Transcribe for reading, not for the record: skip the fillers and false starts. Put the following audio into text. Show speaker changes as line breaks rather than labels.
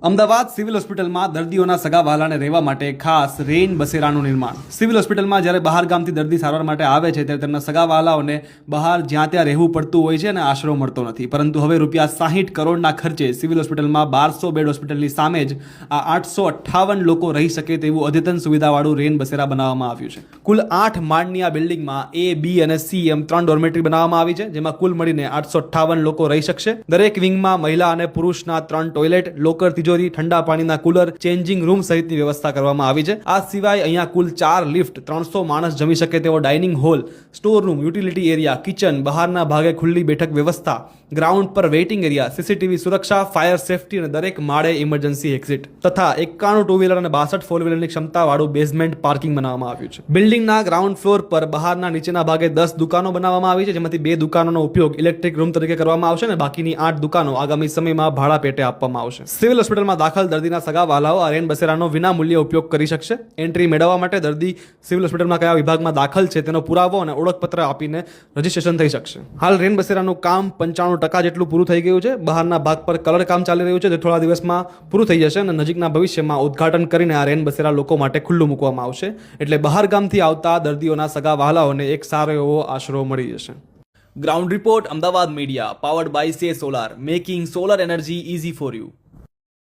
Ahmedabad civil હોસ્પિટલમાં દર્દીઓના સગા વહાલાને રહેવા માટે ખાસ રેઇન બસેરાનું નિર્માણ. સિવિલ હોસ્પિટલમાં જ્યારે બહાર ગામથી દર્દી સારવાર માટે આવે છે ત્યારે તેમના સગા વહાલાઓને બહાર જ્યાં ત્યાં રહેવું પડતું હોય છે અને આશરો મળતો નથી. પરંતુ હવે ₹60 કરોડના ખર્ચે સિવિલ હોસ્પિટલમાં 1200 બેડ હોસ્પિટલની સામે જ આ 858 લોકો રહી શકે તેવું અદ્યતન સુવિધાવાળું રેઇન બસેરા બનાવવામાં આવ્યું છે. કુલ 8 માળની આ બિલ્ડિંગમાં A, B અને C એમ 3 ડોર્મેટરી બનાવવામાં આવી છે, જેમાં કુલ મળીને 858 લોકો રહી શકશે. દરેક વિંગમાં મહિલા અને પુરુષના 3 ટોયલેટ, લોકર, તિજોરી, ઠંડા પાણીના કુલર, ચેન્જિંગ રૂમ સહિતની વ્યવસ્થા કરવામાં આવી છે. આ સિવાય અહીંયા કુલ 4 લિફ્ટ, 300 માણસ જમી શકે તેવો dining hall, store room, utility area, kitchen, બહારના ભાગે ખુલ્લી બેઠક વ્યવસ્થા, ગ્રાઉન્ડ પર વેઇટિંગ એરિયા, સીસીટીવી સુરક્ષા, ફાયર સેફટી અને દરેક માળે ઇમરજન્સી એક્ઝિટ તથા 51 ટુ વ્હીલર અને 62 ફોર વ્હીલરની ક્ષમતાવાળું બેઝમેન્ટ પાર્કિંગ બનાવવામાં આવ્યું છે. બિલ્ડિંગના ગ્રાઉન્ડ ફ્લોર પર બહારના નીચેના ભાગે 10 દુકાનો બનાવવામાં આવી છે, જેમાંથી 2 દુકાનોનો ઉપયોગ ઇલેક્ટ્રિક રૂમ તરીકે કરવામાં આવશે અને બાકીની 8 દુકાનો આગામી સમયમાં ભાડા પેટે આપવામાં આવશે. સિવિલ હોસ્પિટલમાં દાખલ દર્દીના સગા વહાલાઓ આ રેન બસેરાનો વિનામૂલ્યે ઉપયોગ કરી શકશે. એન્ટ્રી મેળવવા માટે દર્દી સિવિલ હોસ્પિટલમાં કયા વિભાગમાં દાખલ છે તેનો પુરાવો અને ઓળખપત્ર આપીને રજીસ્ટ્રેશન થઈ શકશે. હાલ રેન બસેરાનું કામ 95% જેટલું પૂરું થઈ ગયું છે. બહારના ભાગ પર કલર કામ ચાલી રહ્યું છે, જે થોડા દિવસમાં પૂરું થઈ જશે અને નજીકના ભવિષ્યમાં ઉદ્ઘાટન કરીને આ રેન બસેરા લોકો માટે ખુલ્લું મૂકવામાં આવશે. એટલે બહાર ગામથી આવતા દર્દીઓના સગા વહાલાઓને એક સારો એવો આશરો મળી જશે. Ground report, Ahmedabad media, powered by સે solar, making solar energy easy for you.